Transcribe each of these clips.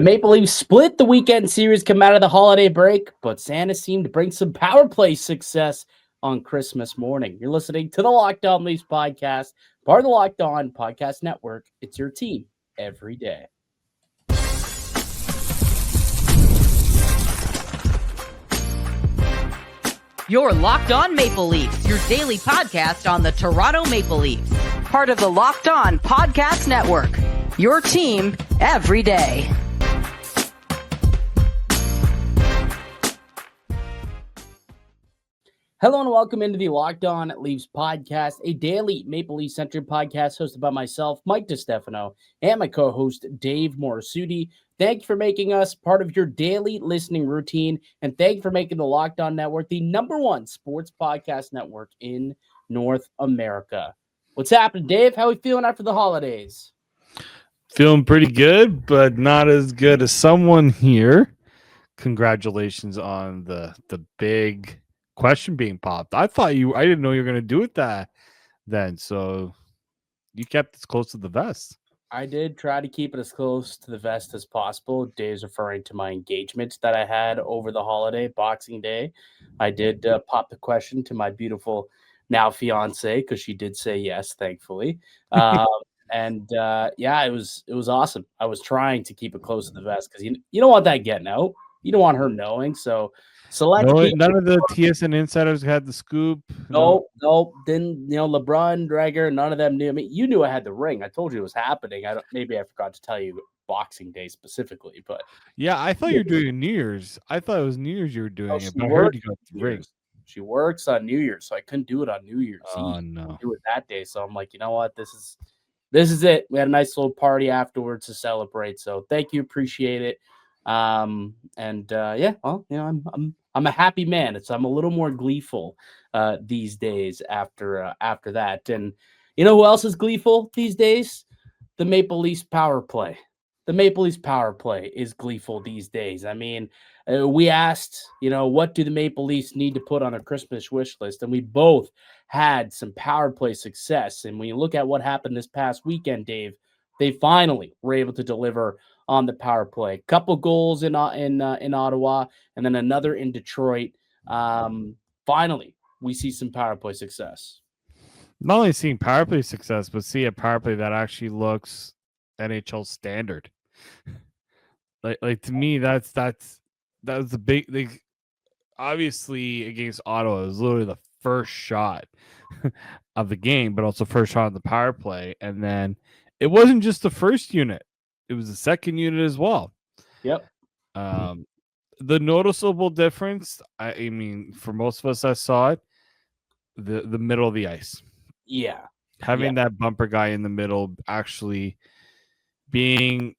The Maple Leafs split the weekend series come out of the holiday break, but Santa seemed to bring some power play success on Christmas morning. You're listening to the Locked On Leafs podcast, part of the Locked On Podcast Network. It's your team every day. You're Locked On Maple Leafs, your daily podcast on the Toronto Maple Leafs. Part of the Locked On Podcast Network, your team every day. Hello and welcome into the Locked On Leafs podcast, a daily Maple Leaf-centered podcast hosted by myself, Mike DiStefano, and my co-host, Dave Morassutti. Thank you for making us part of your daily listening routine, and thank you for making the Locked On Network the #1 sports podcast network in North America. What's happening, Dave? How are we feeling after the holidays? Feeling pretty good, but not as good as someone here. Congratulations on the big question being popped. I didn't know you were going to do it then. So you kept this close to the vest. I did try to keep it as close to the vest as possible. Dave's referring to my engagement that I had over the holiday, Boxing Day. I did pop the question to my beautiful now fiance because she did say yes, thankfully. And it was awesome. I was trying to keep it close to the vest because you don't want that getting out. You don't want her knowing. So none of the TSN insiders had the scoop. Nope. Didn't LeBron, Drager, none of them knew. I mean, you knew I had the ring. I told you it was happening. Maybe I forgot to tell you Boxing Day specifically, but yeah, I thought you were doing New Year's. I thought it was New Year's you were doing it, but I heard you got the ring. She works on New Year's, so I couldn't do it on New Year's. Oh no, do it that day. So I'm like, you know what? This is it. We had a nice little party afterwards to celebrate. So thank you, appreciate it. I'm a happy man. I'm a little more gleeful these days after that. And you know who else is gleeful these days? The Maple Leafs power play. The Maple Leafs power play is gleeful these days. I mean, we asked, what do the Maple Leafs need to put on their Christmas wish list? And we both had some power play success. And when you look at what happened this past weekend, Dave, they finally were able to deliver on the power play. A couple goals in Ottawa, and then another in Detroit. Finally, we see some power play success. Not only seeing power play success, but see a power play that actually looks NHL standard. Like to me, that was the big. Obviously, against Ottawa, it was literally the first shot of the game, but also first shot on the power play, and then it wasn't just the first unit. It was the second unit as well. Yep. The noticeable difference, I mean, for most of us that saw it, the middle of the ice. Yeah. Having that bumper guy in the middle actually being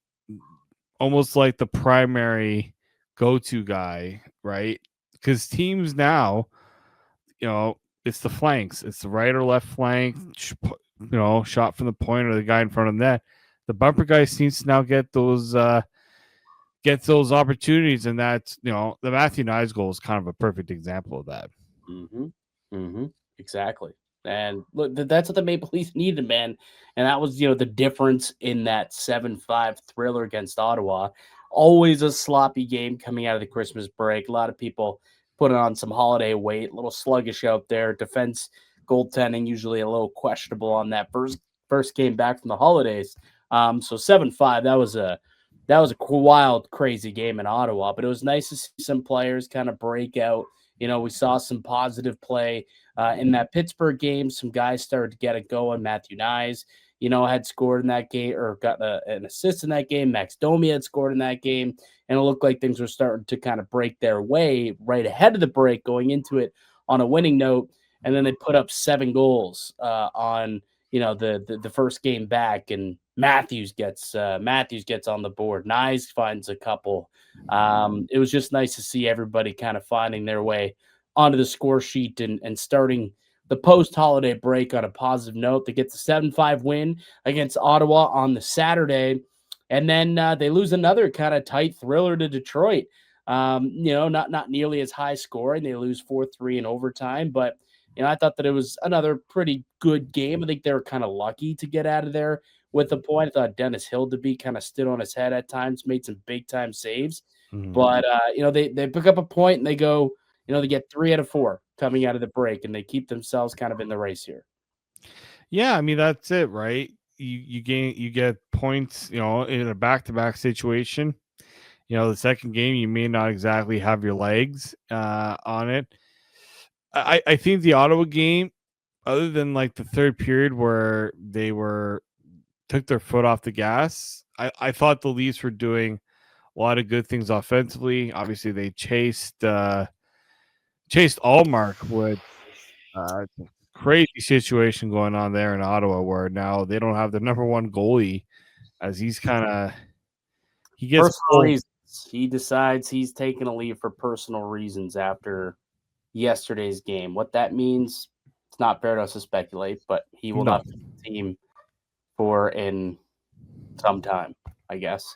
almost like the primary go-to guy, right? Because teams now, it's the flanks. It's the right or left flank, shot from the point or the guy in front of net. The bumper guy seems to now get those opportunities, and that's the Matthew Knies goal is kind of a perfect example of that. Exactly. And look, that's what the Maple Leafs needed, man. And that was the difference in that 7-5 thriller against Ottawa. Always a sloppy game coming out of the Christmas break. A lot of people put on some holiday weight, a little sluggish out there. Defense goaltending usually a little questionable on that first game back from the holidays. So 7-5, that was a wild, crazy game in Ottawa, but it was nice to see some players kind of break out. We saw some positive play in that Pittsburgh game. Some guys started to get it going. Matthew Knies, had scored in that game or got an assist in that game. Max Domi had scored in that game, and it looked like things were starting to kind of break their way right ahead of the break, going into it on a winning note. And then they put up 7 goals on the first game back, and Matthews gets on the board. Knies finds a couple. It was just nice to see everybody kind of finding their way onto the score sheet and starting the post-holiday break on a positive note. They get the 7-5 win against Ottawa on the Saturday, and then they lose another kind of tight thriller to Detroit. Not nearly as high scoring. They lose 4-3 in overtime, but I thought that it was another pretty good game. I think they were kind of lucky to get out of there with a point. I thought Dennis Hildeby kind of stood on his head at times, made some big time saves. Mhm. But they pick up a point and they go, they get 3 out of 4 coming out of the break, and they keep themselves kind of in the race here. Yeah, I mean that's it, right? You get points, in a back-to-back situation. The second game you may not exactly have your legs on it. I think the Ottawa game, other than like the third period where they took their foot off the gas, I thought the Leafs were doing a lot of good things offensively. Obviously, they chased Allmark with crazy situation going on there in Ottawa, where now they don't have the number one goalie, as he gets Personal reasons. He decides he's taking a leave for personal reasons after yesterday's game. What that means, it's not fair to us to speculate, but he will not be on the team for in some time, I guess,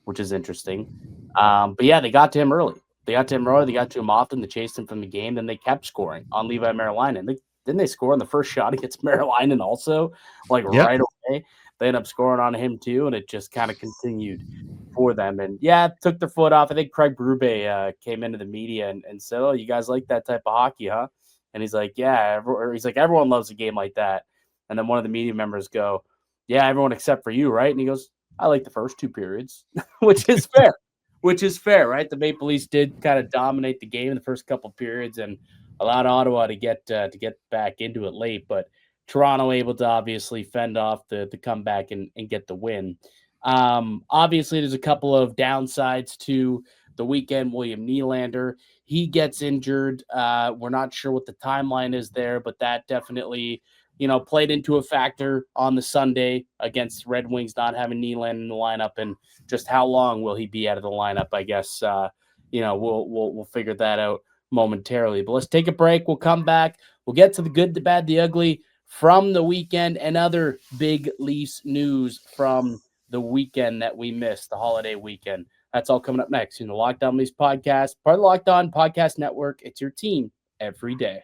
which is interesting. But yeah, they got to him early. They got to him often. They chased him from the game. Then they kept scoring on Levi Merrilainen. Didn't they score on the first shot against Merrilainen also? Right away. They end up scoring on him too, and it just kind of continued for them. And yeah, took their foot off. I think Craig Berube came into the media and said, "Oh, you guys like that type of hockey, huh?" And he's like, "Yeah." He's like, "Everyone loves a game like that." And then one of the media members go, "Yeah, everyone except for you, right?" And he goes, "I like the first 2 periods," which is fair. Which is fair, right? The Maple Leafs did kind of dominate the game in the first couple of periods and allowed Ottawa to get back into it late. But Toronto able to obviously fend off the comeback and get the win. Obviously, there's a couple of downsides to the weekend. William Nylander, he gets injured. We're not sure what the timeline is there, but that definitely played into a factor on the Sunday against Red Wings, not having Nylander in the lineup, and just how long will he be out of the lineup? I guess we'll figure that out momentarily. But let's take a break. We'll come back. We'll get to the good, the bad, the ugly from the weekend and other big Leafs news from the weekend that we missed, the holiday weekend. That's all coming up next in the Locked On Leafs podcast, part of the Locked On Podcast Network. It's your team every day.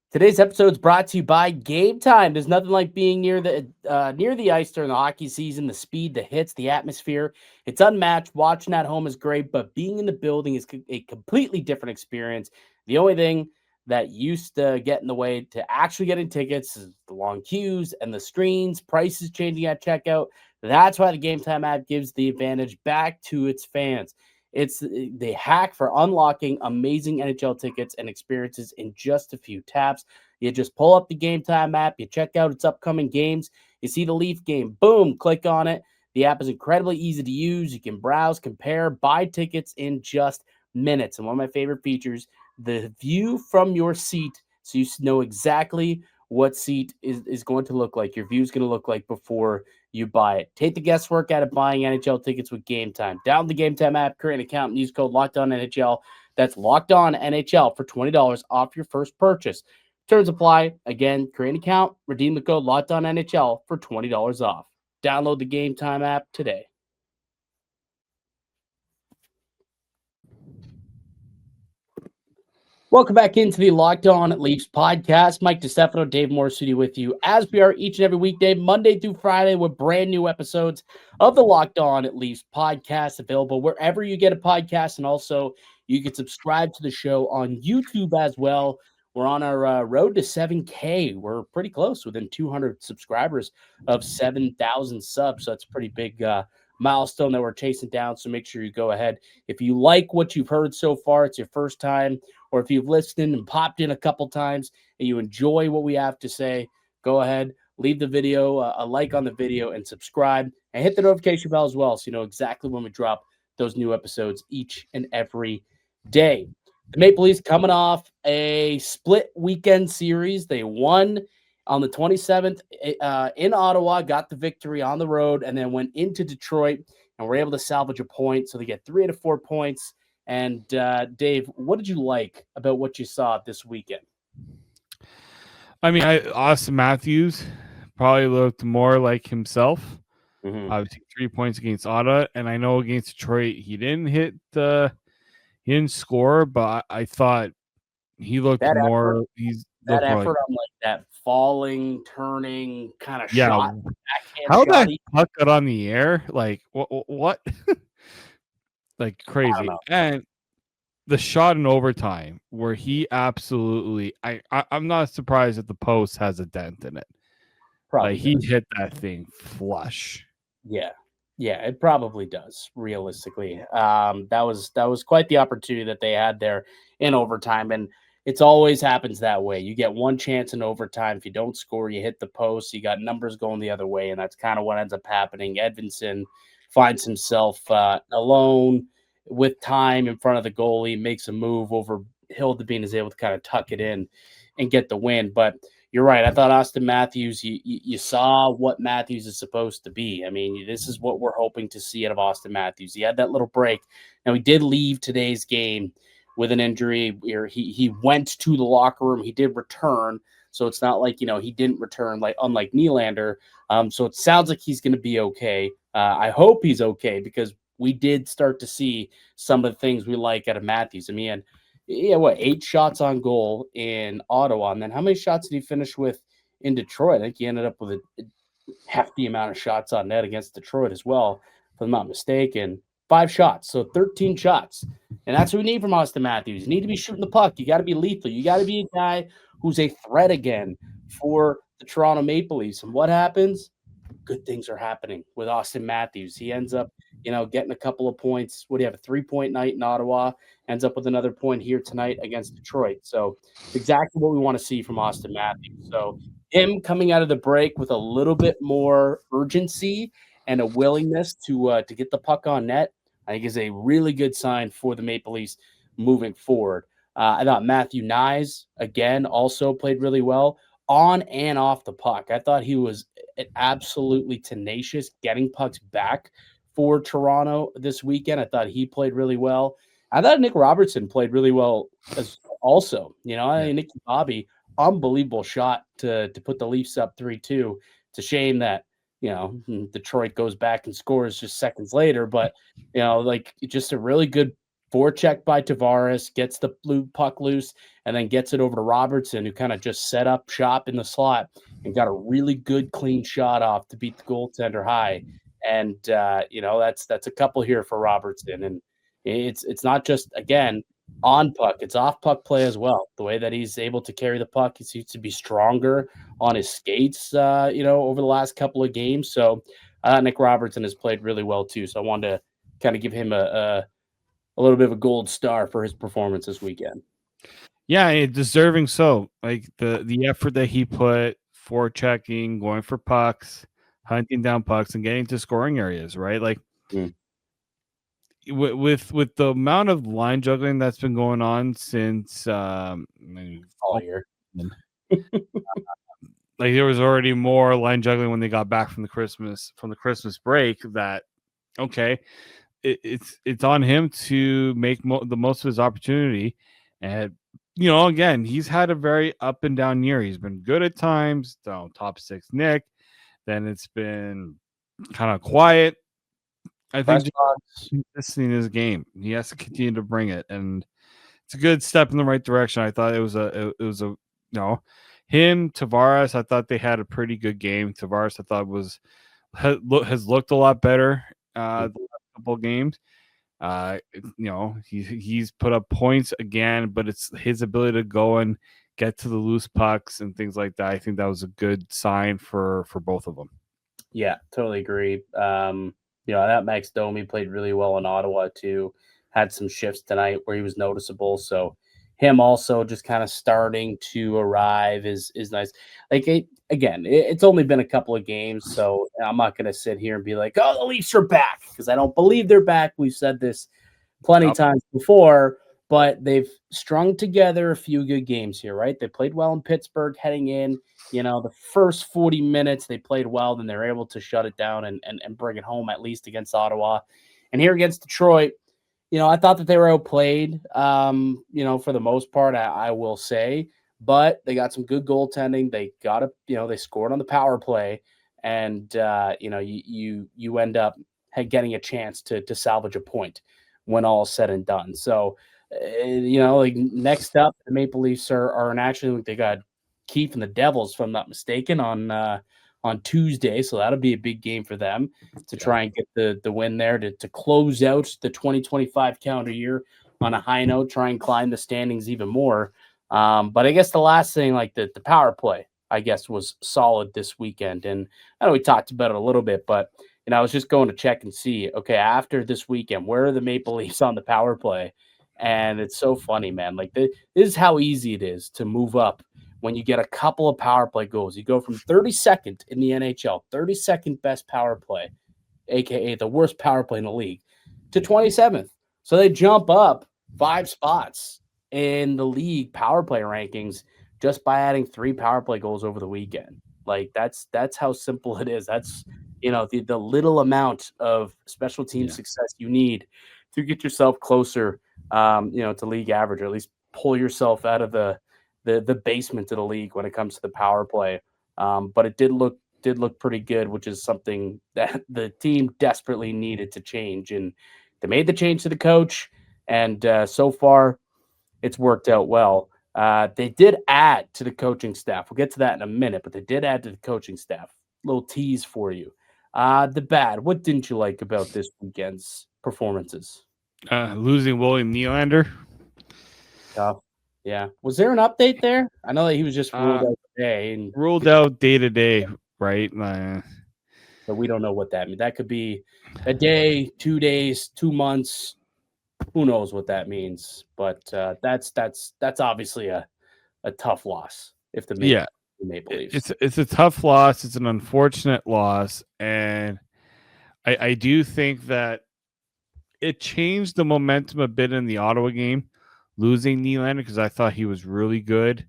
Today's episode is brought to you by Gametime. There's nothing like being near the ice during the hockey season. The speed, the hits, the atmosphere, it's unmatched. Watching at home is great, but being in the building is a completely different experience. The only thing that used to get in the way to actually getting tickets is the long queues and the screens, prices changing at checkout. That's why the Gametime app gives the advantage back to its fans. It's the hack for unlocking amazing NHL tickets and experiences in just a few taps. You just pull up the Gametime app, you check out its upcoming games, you see the Leaf game, boom, click on it. The app is incredibly easy to use. You can browse, compare, buy tickets in just minutes. And one of my favorite features, the view from your seat, so you know exactly what seat is going to look like, your view is going to look like before you buy it. Take the guesswork out of buying NHL tickets with Gametime. Download the Gametime app, create an account, and use code LOCKEDONNHL. That's LOCKEDONNHL for $20 off your first purchase. Terms apply. Again, create an account, redeem the code LOCKEDONNHL for $20 off. Download the Gametime app today. Welcome back into the Locked On Leafs podcast. Mike DiStefano, David Morassutti with you, as we are each and every weekday, Monday through Friday, with brand new episodes of the Locked On Leafs podcast available wherever you get a podcast. And also, you can subscribe to the show on YouTube as well. We're on our road to 7K. We're pretty close, within 200 subscribers of 7,000 subs. So that's a pretty big milestone that we're chasing down. So make sure you go ahead. If you like what you've heard so far, it's your first time, or if you've listened and popped in a couple times and you enjoy what we have to say, go ahead, leave the video, a like on the video, and subscribe, and hit the notification bell as well, so you know exactly when we drop those new episodes each and every day. The Maple Leafs coming off a split weekend series. They won on the 27th in Ottawa, got the victory on the road, and then went into Detroit and were able to salvage a point. So they get 3 out of 4 points. And Dave, what did you like about what you saw this weekend? I mean, Auston Matthews probably looked more like himself. Mm-hmm. Obviously, 3 points against Ottawa, and I know against Detroit he didn't he didn't score, but I thought he looked more. That effort on like that falling, turning kind of Yeah, shot, backhand how shot. that puck got on the air, like what? Like I don't crazy. know. And the shot in overtime where he absolutely, I'm not surprised that the post has a dent in it. Probably Like he does. hit that thing flush. Yeah. Yeah, it probably does, realistically. That was quite the opportunity that they had there in overtime. And it's always happens that way. You get one chance in overtime. If you don't score, you hit the post, you got numbers going the other way, and that's kind of what ends up happening. Edvinson finds himself alone with time in front of the goalie, makes a move over Hildebeen, is able to kind of tuck it in and get the win. But you're right. I thought Auston Matthews, you saw what Matthews is supposed to be. I mean, this is what we're hoping to see out of Auston Matthews. He had that little break. Now, he did leave today's game with an injury. He went to the locker room. He did return. So it's not like, he didn't return, like unlike Nylander. So it sounds like he's going to be okay. I hope he's okay because we did start to see some of the things we like out of Matthews. I mean, 8 shots on goal in Ottawa, and then how many shots did he finish with in Detroit? I think he ended up with a hefty amount of shots on net against Detroit as well, if I'm not mistaken. 5 shots, so 13 shots, and that's what we need from Auston Matthews. You need to be shooting the puck. You got to be lethal. You got to be a guy who's a threat again for the Toronto Maple Leafs. And what happens? Good things are happening with Auston Matthews. He ends up, getting a couple of points. What do you have? A 3-point night in Ottawa, ends up with another point here tonight against Detroit. So it's exactly what we want to see from Auston Matthews. So him coming out of the break with a little bit more urgency and a willingness to get the puck on net, I think is a really good sign for the Maple Leafs moving forward. I thought Matthew Knies, again, also played really well on and off the puck. I thought he was absolutely tenacious getting pucks back for Toronto this weekend. I thought he played really well. I thought Nick Robertson played really well as also. I think Nicky Bobby, unbelievable shot to put the Leafs up 3-2. It's a shame that, Detroit goes back and scores just seconds later, but just a really good forecheck by Tavares, gets the blue puck loose, and then gets it over to Robertson, who kind of just set up shop in the slot and got a really good, clean shot off to beat the goaltender high. And that's a couple here for Robertson, and it's not just again on puck; it's off puck play as well. The way that he's able to carry the puck, he seems to be stronger on his skates, over the last couple of games. So Nick Robertson has played really well too. So I wanted to kind of give him a little bit of a gold star for his performance this weekend. Yeah, deserving so. Like the effort that he put, forechecking, going for pucks, hunting down pucks, and getting to scoring areas, right? Like with the amount of line juggling that's been going on since all year. Like there was already more line juggling when they got back from the Christmas break. That okay, it's on him to make the most of his opportunity. And again, he's had a very up and down year. He's been good at times, top 6 Nick. Then it's been kind of quiet. I think consistency in his game, he has to continue to bring it, and it's a good step in the right direction. I thought it was him, Tavares. I thought they had a pretty good game. Tavares, I thought has looked a lot better the last couple of games. He's put up points again, but it's his ability to go and get to the loose pucks and things like that. I think that was a good sign for both of them. Yeah, totally agree. That Max Domi played really well in Ottawa too. Had some shifts tonight where he was noticeable. So him also just kind of starting to arrive is nice. It's only been a couple of games, so I'm not going to sit here and be like, oh, the Leafs are back, because I don't believe they're back. We've said this plenty of times before, but they've strung together a few good games here, right? They played well in Pittsburgh heading in. The first 40 minutes they played well, then they're able to shut it down and bring it home, at least against Ottawa. And here against Detroit, I thought that they were outplayed, for the most part, I will say. But they got some good goaltending. They got they scored on the power play. And, you end up getting a chance to salvage a point when all is said and done. So, next up, the Maple Leafs are actually, they got Keefe and the Devils, if I'm not mistaken, on Tuesday. So that'll be a big game for them to try and get the win there to close out the 2025 calendar year on a high note, try and climb the standings even more. But I guess the last thing, like the power play, I guess, was solid this weekend. And I know we talked about it a little bit, but I was just going to check and see, okay, after this weekend, where are the Maple Leafs on the power play? And it's so funny, man. Like this is how easy it is to move up when you get a couple of power play goals. You go from 32nd in the NHL, 32nd best power play, aka the worst power play in the league, to 27th. So they jump up 5 spots in the league power play rankings just by adding 3 power play goals over the weekend. Like that's how simple it is. That's the little amount of special team success you need to get yourself closer to league average, or at least pull yourself out of the basement of the league when it comes to the power play. But it did look pretty good, which is something that the team desperately needed to change. And they made the change to the coach, and so far it's worked out well. They did add to the coaching staff. We'll get to that in a minute, but they did add to the coaching staff. Little tease for you. The bad. What didn't you like about this weekend's performances? Losing William Nylander. Tough. Yeah. Was there an update there? I know that he was just ruled out today. And ruled out day to day, right? But we don't know what that means. That could be a day, 2 days, 2 months. Who knows what that means? But that's obviously a tough loss if the Maple Leafs. It's a tough loss. It's an unfortunate loss, and I do think that it changed the momentum a bit in the Ottawa game, losing Nylander, because I thought he was really good.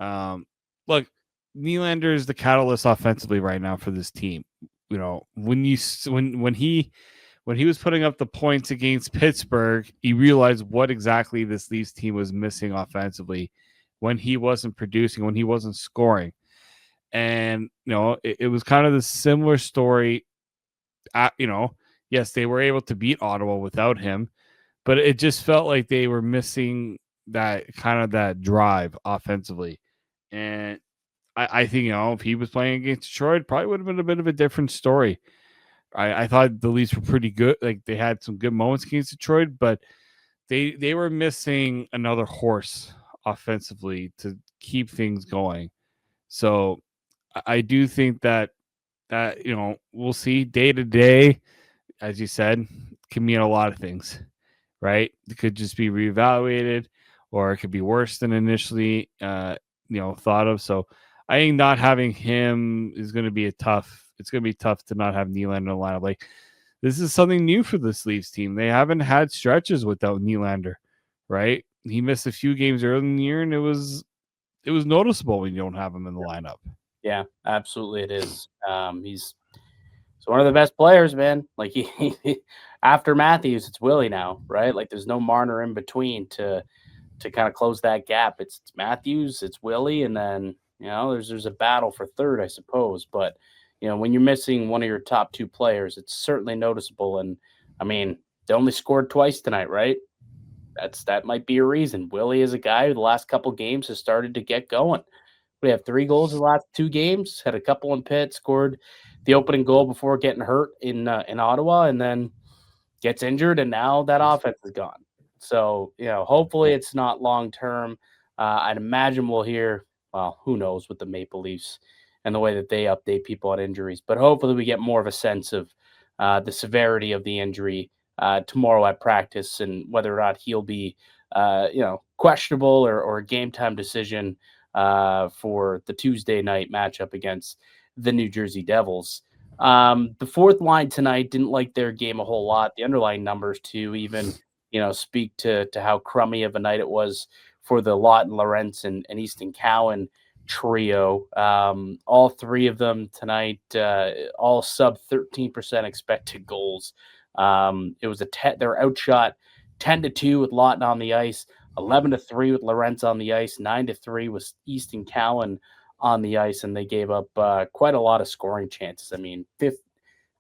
Look, Nylander is the catalyst offensively right now for this team. When he was putting up the points against Pittsburgh, he realized what exactly this Leafs team was missing offensively when he wasn't producing, when he wasn't scoring. And, it was kind of the similar story. Yes, they were able to beat Ottawa without him, but it just felt like they were missing that drive offensively. And I think, if he was playing against Detroit, it probably would have been a bit of a different story. I thought the Leafs were pretty good. Like, they had some good moments against Detroit, but they were missing another horse offensively to keep things going. So I do think that we'll see day to day, as you said, can mean a lot of things, right? It could just be reevaluated, or it could be worse than initially thought of. So I think not having him is going to be it's going to be tough to not have Nylander in the lineup. Like, this is something new for this Leafs team. They haven't had stretches without Nylander, right? He missed a few games early in the year, and it was noticeable when you don't have him in the lineup. Yeah, absolutely it is. He's one of the best players, man. Like, he after Matthews, it's Willie now, right? Like, there's no Marner in between to kind of close that gap. It's Matthews, it's Willie, and then there's a battle for third, I suppose. But when you're missing one of your top 2 players, it's certainly noticeable. And I mean, they only scored twice tonight, right? That might be a reason. Willie is a guy who the last couple games has started to get going. We have 3 goals in the last 2 games, had a couple in Pitt, scored the opening goal before getting hurt in Ottawa, and then gets injured, and now that offense is gone. So, hopefully it's not long term. I'd imagine we'll hear, well, who knows with the Maple Leafs and the way that they update people on injuries, but hopefully we get more of a sense of the severity of the injury tomorrow at practice, and whether or not he'll be, questionable or a game time decision for the Tuesday night matchup against the New Jersey Devils. The fourth line tonight didn't like their game a whole lot. The underlying numbers too, even, speak to how crummy of a night it was for the Lawton, Lorentz, and Easton Cowan trio. All 3 of them tonight, all sub 13% expected goals. It was they're outshot 10-2 with Lawton on the ice, 11-3 with Lorentz on the ice, 9-3 with Easton Cowan on the ice, and they gave up quite a lot of scoring chances. I mean,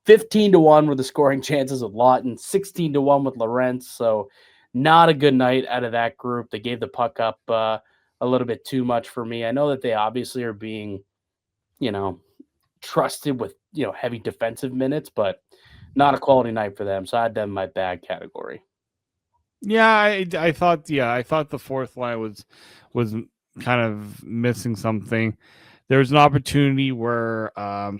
15-1 were the scoring chances with Lawton, 16-1 with Lorentz. So not a good night out of that group. They gave the puck up a little bit too much for me. I know that they obviously are being, trusted with, heavy defensive minutes, but not a quality night for them. So I had them in my bad category. Yeah, I thought the fourth line was kind of missing something. There was an opportunity where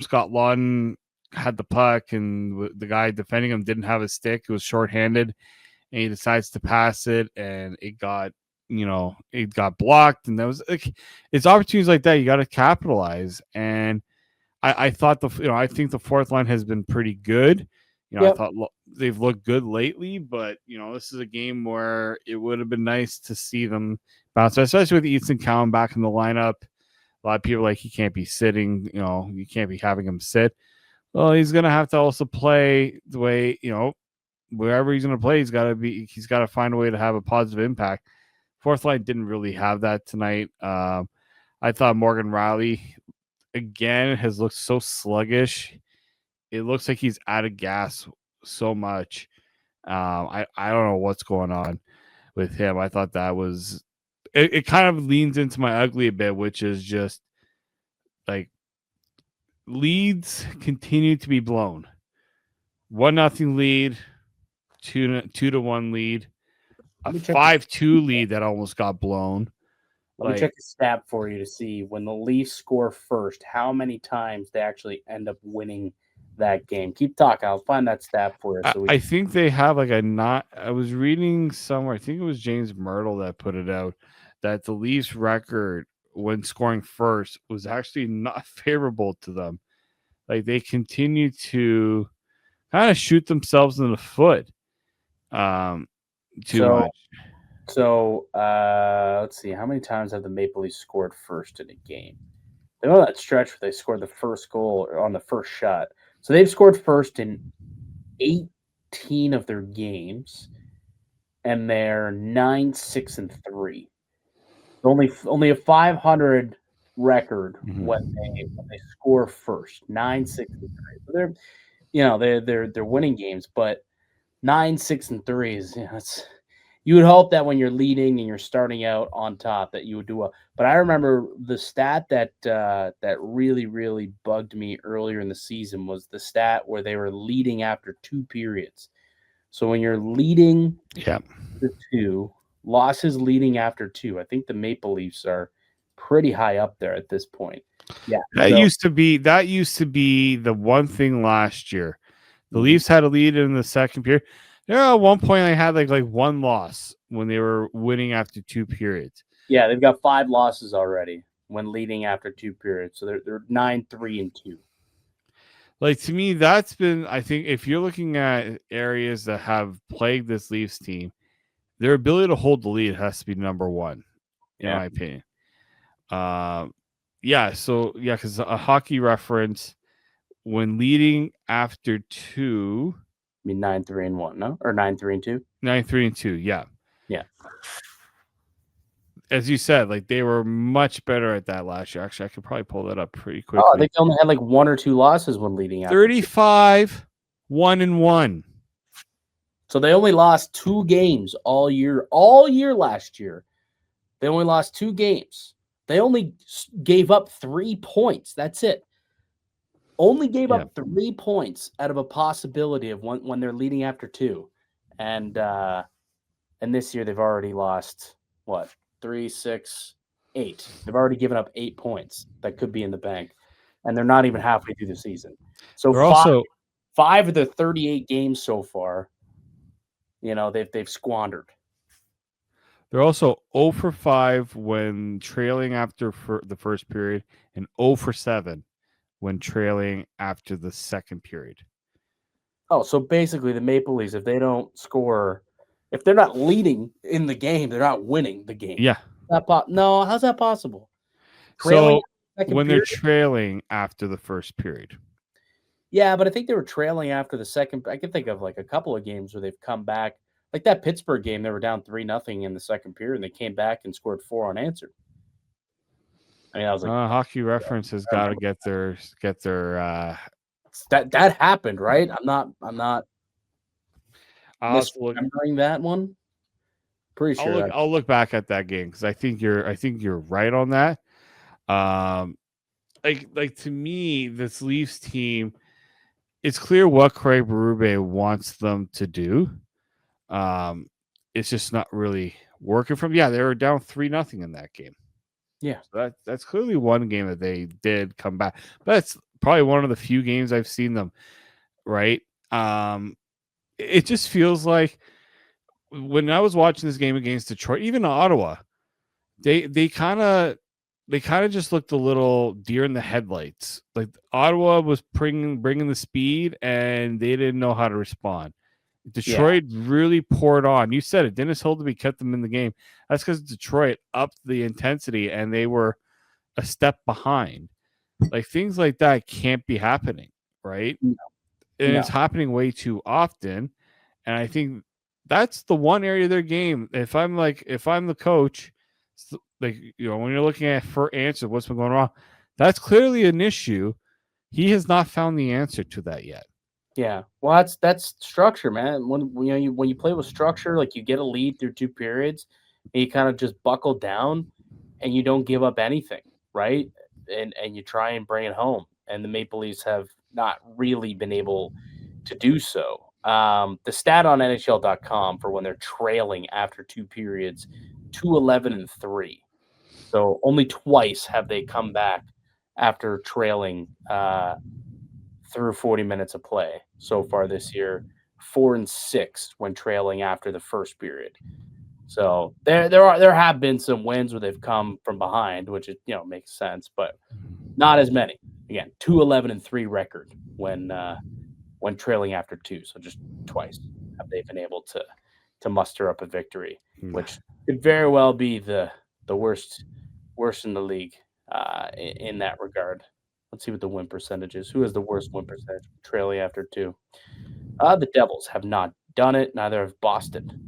Scott Lawton had the puck and the guy defending him didn't have a stick. It was shorthanded, and he decides to pass it, and it got blocked. And that was it's opportunities like that you got to capitalize. And I thought I think the fourth line has been pretty good. Yep. I thought they've looked good lately, but this is a game where it would have been nice to see them bounce, especially with Easton Cowan back in the lineup. A lot of people are like, he can't be sitting, you can't be having him sit. Well, he's gonna have to also play the way, wherever he's gonna play, he's gotta find a way to have a positive impact. Fourth line didn't really have that tonight. I thought Morgan Rielly again has looked so sluggish. It looks like he's out of gas so much. I don't know what's going on with him. I thought that was it kind of leans into my ugly a bit, which is just like leads continue to be blown. 1-0 lead, 2-1 lead, a 5-2 lead that almost got blown. Let me check the stat for you to see when the Leafs score first, how many times they actually end up winning that game. Keep talking. I'll find that stat for you. I think they have I was reading somewhere, I think it was James Myrtle that put it out, that the Leafs record when scoring first was actually not favorable to them. Like they continue to kind of shoot themselves in the foot too much. So let's see. How many times have the Maple Leafs scored first in a game? They know that stretch where they scored the first goal on the first shot. So they've scored first in 18 of their games, and they're 9-6-3. Only a 500 record when they score first. 9-6-3. So they're winning games, but 9-6-3 is it's. You would hope that when you're leading and you're starting out on top that you would do well. But I remember the stat that really, really bugged me earlier in the season was the stat where they were leading after 2 periods. So when you're leading the 2, losses leading after 2, I think the Maple Leafs are pretty high up there at this point. Yeah. That used to be the one thing last year. The Leafs had a lead in the second period. At one point they had like one loss when they were winning after 2 periods. Yeah, they've got 5 losses already when leading after 2 periods. So they're 9-3-2. Like to me, that's been, I think, if you're looking at areas that have plagued this Leafs team, their ability to hold the lead has to be number one, in my opinion. Because a hockey reference, when leading after 2. I mean 9-3-1, no? Or 9-3-2? 9-3-2, yeah. Yeah. As you said, like they were much better at that last year. Actually, I could probably pull that up pretty quickly. Oh, I think they only had like 1 or 2 losses when leading after 35, 1-1. So they only lost 2 games all year. All year last year, they only lost 2 games. They only gave up 3 points. That's it. Only gave up 3 points out of a possibility of when they're leading after 2. And this year they've already lost, 3, 6, 8. They've already given up 8 points that could be in the bank. And they're not even halfway through the season. So 5 of the 38 games so far, they've squandered. They're also 0 for 5 when trailing after the first period and 0 for 7 when trailing after the second period. Oh, so basically the Maple Leafs, if they don't score, if they're not leading in the game, they're not winning the game. Yeah. No, how's that possible? So when they're trailing after the first period. Yeah, but I think they were trailing after the second. I can think of like a couple of games where they've come back. Like that Pittsburgh game, they were down 3-0 in the second period, and they came back and scored 4 unanswered. I mean, I was like, hockey reference has got to get their that happened, right? I'm not remembering that one. Pretty sure. I'll look back at that game because I think you're right on that. Like to me, this Leafs team, it's clear what Craig Berube wants them to do. It's just not really working from. Yeah, they were down 3-0 in that game. Yeah. So that's clearly one game that they did come back. But it's probably one of the few games I've seen them, right? It just feels like when I was watching this game against Detroit, even Ottawa, they kind of just looked a little deer in the headlights. Like Ottawa was bringing the speed, and they didn't know how to respond. Detroit really poured on. You said it. Dennis Hildeby kept them in the game. That's because Detroit upped the intensity, and they were a step behind. Like things like that can't be happening, right? No. And it's happening way too often. And I think that's the one area of their game. If I'm the coach, like, you know, when you're looking at for answer, what's been going wrong, that's clearly an issue. He has not found the answer to that yet. Yeah, well, that's structure, man. When you play with structure, like you get a lead through 2 periods, and you kind of just buckle down, and you don't give up anything, right? And you try and bring it home. And the Maple Leafs have not really been able to do so. The stat on NHL.com for when they're trailing after 2 periods, 2-11-3. So only twice have they come back after trailing through 40 minutes of play so far this year. 4-6 when trailing after the first period. So there have been some wins where they've come from behind, which is, you know, makes sense, but not as many. Again, 2-11-3 record when trailing after 2. So just twice have they been able to muster up a victory, which could very well be the worst in the league in that regard. Let's see what the win percentage is. Who has the worst win percentage trailing after 2? The Devils have not done it. Neither have Boston.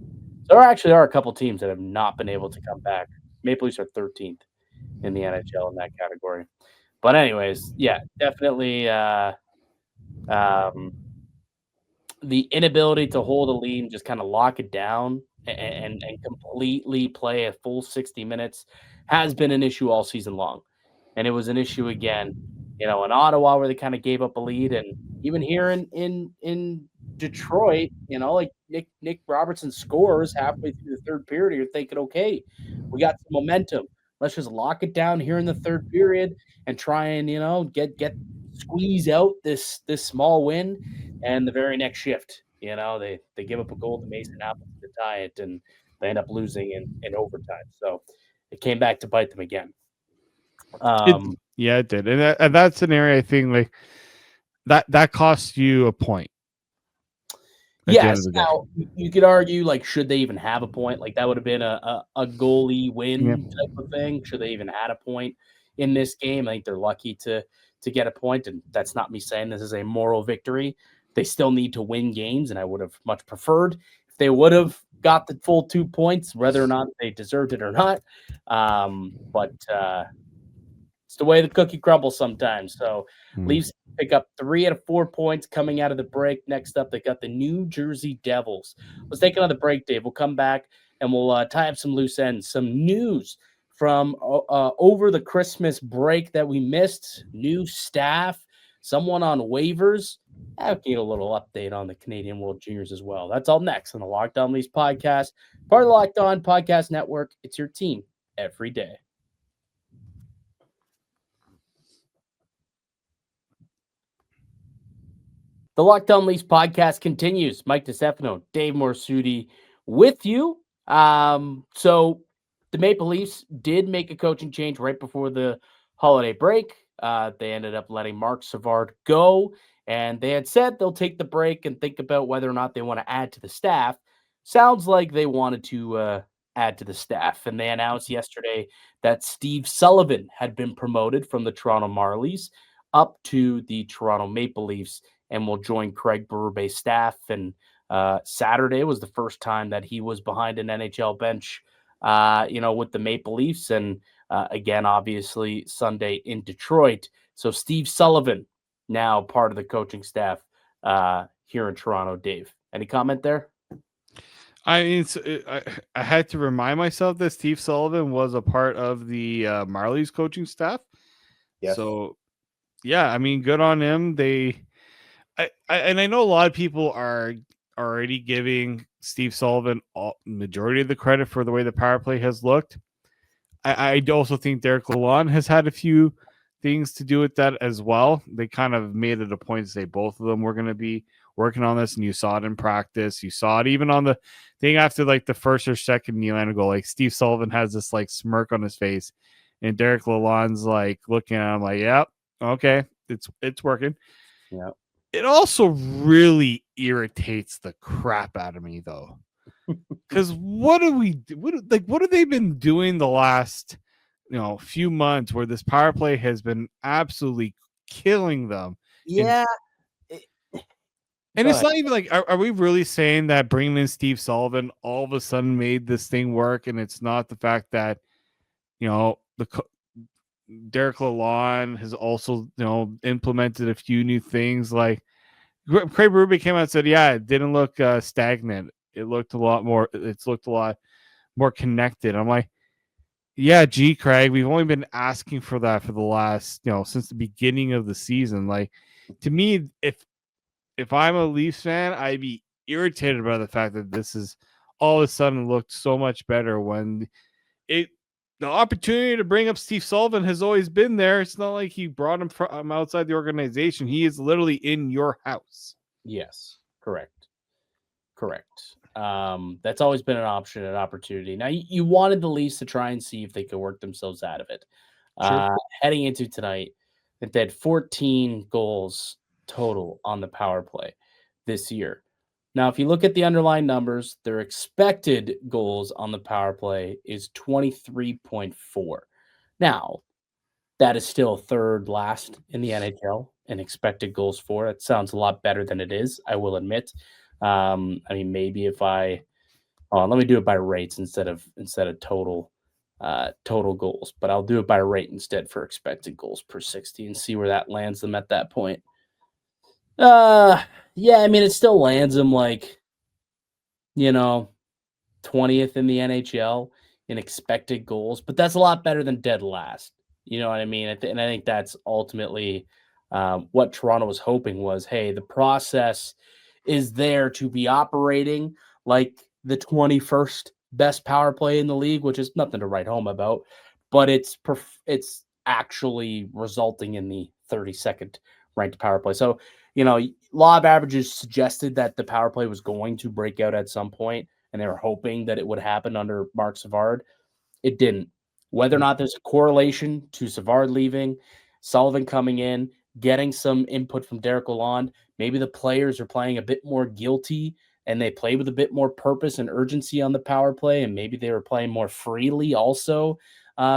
So there actually are a couple teams that have not been able to come back. Maple Leafs are 13th in the NHL in that category. But anyways, yeah, definitely the inability to hold a lead and just kind of lock it down and completely play a full 60 minutes has been an issue all season long. And it was an issue again, you know, in Ottawa where they kind of gave up a lead, and even here in Detroit, you know, like Nick Robertson scores halfway through the third period. You're thinking, okay, we got some momentum. Let's just lock it down here in the third period and try and, you know, get squeeze out this small win. And the very next shift, you know, they give up a goal to Mason Appleton to tie it, and they end up losing in overtime. So it came back to bite them again. It did, and that's an area I think like that costs you a point. Yes. Now you could argue, like, should they even have a point? Like that would have been a goalie win type of thing. Should they even had a point in this game? I think they're lucky to get a point, and that's not me saying this is a moral victory. They still need to win games, and I would have much preferred if they would have got the full 2 points, whether or not they deserved it or not. But it's the way the cookie crumbles sometimes. So Leafs pick up 3 out of 4 points coming out of the break. Next up, they got the New Jersey Devils. Let's take another break, Dave. We'll come back and we'll tie up some loose ends, some news from over the Christmas break that we missed, new staff, someone on waivers. I'll get a little update on the Canadian World Juniors as well. That's all next on the Locked On Leafs podcast, part of the Locked On Podcast Network. It's your team every day. The Locked On Leafs podcast continues. Mike DiStefano, Dave Morassutti with you. So the Maple Leafs did make a coaching change right before the holiday break. They ended up letting Marc Savard go, and they had said they'll take the break and think about whether or not they want to add to the staff. Sounds like they wanted to add to the staff, and they announced yesterday that Steve Sullivan had been promoted from the Toronto Marlies up to the Toronto Maple Leafs and will join Craig Berube's staff. And Saturday was the first time that he was behind an NHL bench, with the Maple Leafs. And again, obviously, Sunday in Detroit. So Steve Sullivan, now part of the coaching staff here in Toronto. Dave, any comment there? I mean, I had to remind myself that Steve Sullivan was a part of the Marlies coaching staff. Yes. So, yeah, I mean, good on him. And I know a lot of people are already giving Steve Sullivan majority of the credit for the way the power play has looked. I also think Derek Lalonde has had a few things to do with that as well. They kind of made it a point to say both of them were going to be working on this, and you saw it in practice. You saw it even on the thing after like the first or second Nylander goal. Like Steve Sullivan has this like smirk on his face, and Derek Lalonde's like looking at him like, "Yep, okay, it's working." Yeah. It also really irritates the crap out of me though. Because what have they been doing the last few months where this power play has been absolutely killing them? Yeah. And it's not even like, are we really saying that bringing in Steve Sullivan all of a sudden made this thing work? And it's not the fact that Derek Lalonde has also implemented a few new things. Like Craig Berube came out and said, yeah, it didn't look stagnant. It looked a lot more. It's looked a lot more connected. I'm like, yeah, gee, Craig, we've only been asking for that for the last, since the beginning of the season. Like, to me, if I'm a Leafs fan, I'd be irritated by the fact that this is all of a sudden looked so much better when the opportunity to bring up Steve Sullivan has always been there. It's not like he brought him from outside the organization. He is literally in your house. Yes, correct. That's always been an option, an opportunity. Now, you wanted the Leafs to try and see if they could work themselves out of it. Sure. Heading into tonight, they had 14 goals total on the power play this year. Now, if you look at the underlying numbers, their expected goals on the power play is 23.4. Now, that is still third last in the NHL in expected goals for. It sounds a lot better than it is, I will admit. I mean, maybe if let me do it by rates instead of total goals, but I'll do it by rate instead for expected goals per 60 and see where that lands them at that point. Yeah, I mean, it still lands them like, 20th in the NHL in expected goals, but that's a lot better than dead last. You know what I mean? And I think that's ultimately what Toronto was hoping was, hey, the process is there to be operating like the 21st best power play in the league, which is nothing to write home about, but it's actually resulting in the 32nd ranked power play. So, law of averages suggested that the power play was going to break out at some point, and they were hoping that it would happen under Mark Savard. It didn't. Whether or not there's a correlation to Savard leaving, Sullivan coming in, getting some input from Derek Lalonde, maybe the players are playing a bit more guilty and they play with a bit more purpose and urgency on the power play, and maybe they were playing more freely also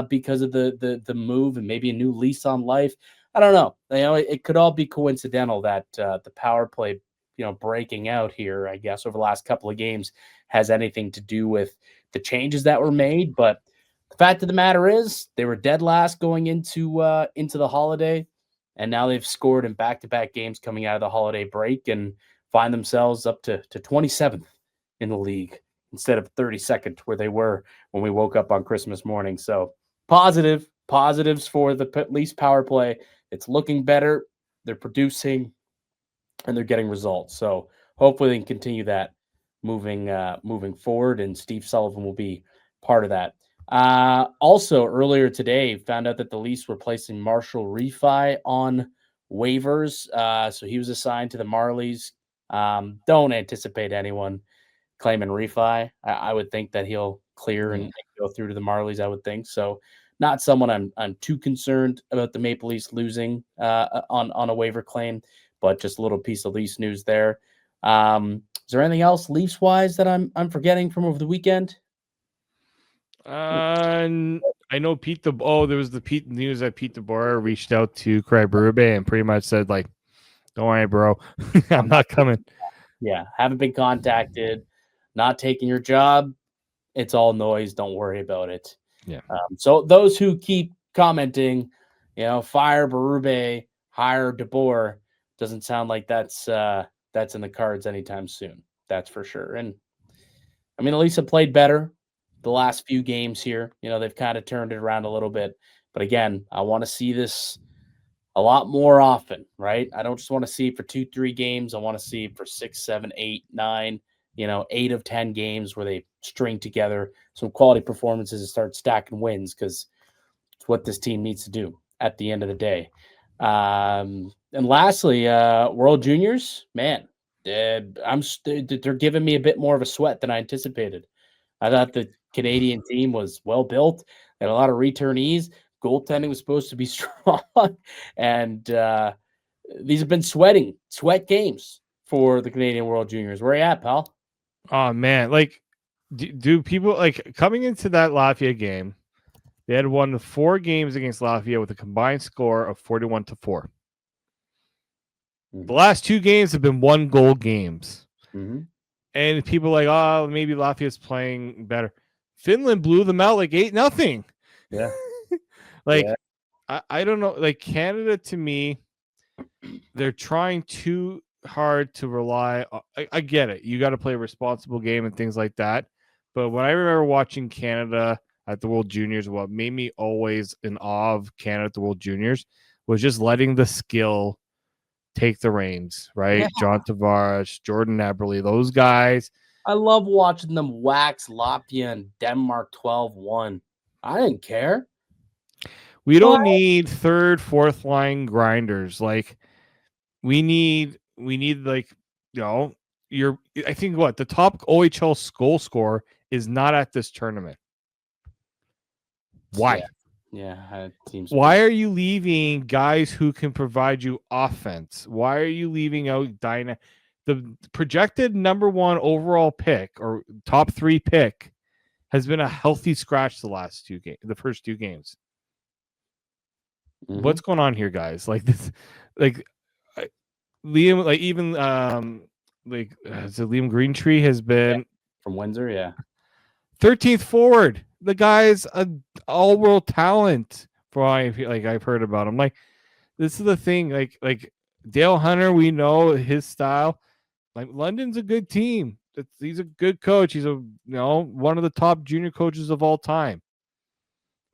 because of the move and maybe a new lease on life. I don't know. It could all be coincidental that the power play, breaking out here, I guess, over the last couple of games has anything to do with the changes that were made. But the fact of the matter is they were dead last going into the holiday, and now they've scored in back-to-back games coming out of the holiday break and find themselves up to 27th in the league instead of 32nd where they were when we woke up on Christmas morning. So positives for the Leafs power play. It's looking better. They're producing and they're getting results. So hopefully they can continue that moving forward, and Steve Sullivan will be part of that. Also, earlier today, found out that the Leafs were placing Marshall Refi on waivers. So he was assigned to the Marlies. Don't anticipate anyone claiming Refi. I would think that he'll clear and go through to the Marlies, I would think. So not someone I'm too concerned about the Maple Leafs losing on a waiver claim, but just a little piece of Leafs news there. Is there anything else Leafs wise that I'm forgetting from over the weekend? I know there was the news that Pete DeBoer reached out to Craig Berube and pretty much said, like, don't worry, bro, I'm not coming. Yeah, haven't been contacted, not taking your job. It's all noise. Don't worry about it. Yeah. So those who keep commenting, fire Berube, hire DeBoer, doesn't sound like that's in the cards anytime soon. That's for sure. And I mean, at least have played better the last few games here. They've kind of turned it around a little bit. But again, I want to see this a lot more often, right? I don't just want to see it for 2-3 games. I want to see it for 6, 7, 8, 9, 8 of 10 games where they string together some quality performances and start stacking wins, because it's what this team needs to do at the end of the day. And lastly, World Juniors, man, they're giving me a bit more of a sweat than I anticipated. I thought the Canadian team was well built. They had a lot of returnees. Goaltending was supposed to be strong, and these have been sweat games for the Canadian World Juniors. Where are you at, pal? Oh man, like, do people like coming into that Latvia game? They had won 4 games against Latvia with a combined score of 41-4. Mm-hmm. The last 2 games have been 1-goal games. Mm-hmm. And people are like, oh, maybe Latvia's playing better. Finland blew them out like 8-0. Yeah. Like, yeah. I don't know. Like, Canada, to me, they're trying too hard to rely on. I get it. You got to play a responsible game and things like that. But when I remember watching Canada at the World Juniors, what made me always in awe of Canada at the World Juniors was just letting the skill take the reins, right? Yeah. John Tavares, Jordan Eberle, those guys. I love watching them wax Latvia and Denmark 12-1. I didn't care. We don't need third, fourth line grinders. Like, we need like, I think the top OHL goal scorer is not at this tournament. Why? Yeah, it seems. Why are you leaving guys who can provide you offense? Why are you leaving out the projected number 1 overall pick or top 3 pick has been a healthy scratch the first 2 games. Mm-hmm. What's going on here, guys? Like this, like Liam, like even Liam Greentree has been from Windsor, yeah, 13th forward. The guy's an all-world talent. For I've heard about him. Like, this is the thing. Like Dale Hunter, we know his style. Like, London's a good team. He's a good coach. He's one of the top junior coaches of all time.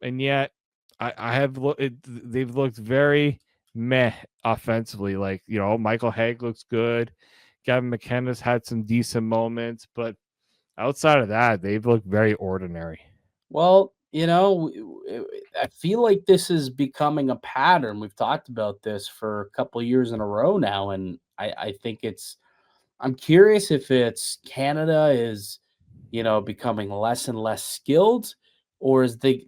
And yet, they've looked very meh offensively. Like, Michael Hague looks good. Gavin McKenna's had some decent moments, but outside of that, they've looked very ordinary. Well, I feel like this is becoming a pattern. We've talked about this for a couple of years in a row now, and I think I'm curious if it's Canada is, becoming less and less skilled, or is the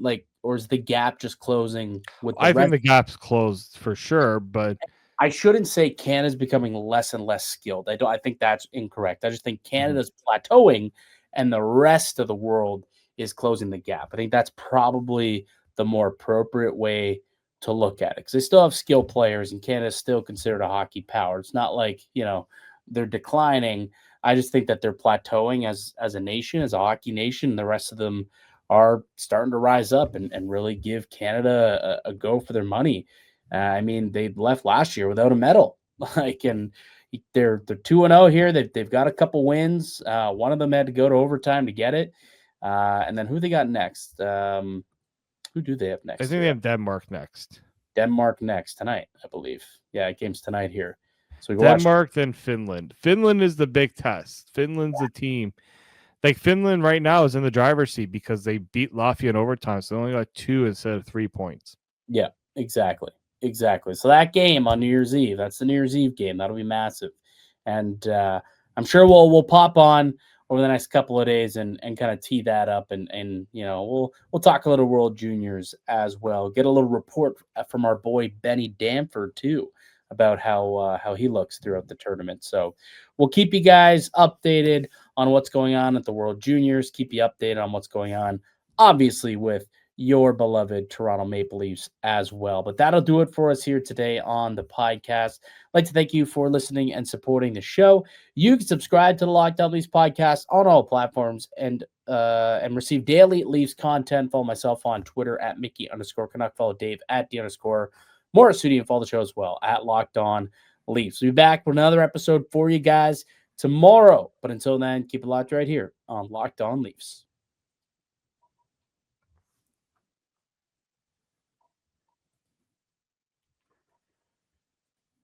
gap just closing with the I think the gap's closed for sure, but I shouldn't say Canada's becoming less and less skilled. I think that's incorrect. I just think Canada's plateauing and the rest of the world is closing the gap. I think that's probably the more appropriate way to look at it, because they still have skilled players and Canada is still considered a hockey power. It's not like, they're declining. I just think that they're plateauing as a nation, as a hockey nation, and the rest of them are starting to rise up and really give Canada a go for their money. I mean, they left last year without a medal, and they're 2-0 here. They've got a couple wins. One of them had to go to overtime to get it. And then who they got next? Who do they have next? I think they have Denmark next. Denmark next tonight, I believe. Yeah, game's tonight here. So we Denmark, then Finland. Finland is the big test. Finland's the team. Like, Finland right now is in the driver's seat because they beat Latvia in overtime, so they only got 2 instead of 3 points. Yeah, exactly. So that game on New Year's Eve, that's the New Year's Eve game. That'll be massive. And I'm sure we'll pop on over the next couple of days and kind of tee that up, and we'll talk a little World Juniors as well. Get a little report from our boy Benny Danford too about how he looks throughout the tournament. So we'll keep you guys updated on what's going on at the World Juniors. Keep you updated on what's going on, obviously, with your beloved Toronto Maple Leafs as well. But that'll do it for us here today on the podcast. I'd like to thank you for listening and supporting the show. You can subscribe to the Locked On Leafs podcast on all platforms and receive daily Leafs content. Follow myself on Twitter at Mickey_Canuck. Follow Dave at @D_Morassutti, and follow the show as well at Locked On Leafs. We'll be back with another episode for you guys tomorrow. But until then, keep it locked right here on Locked On Leafs.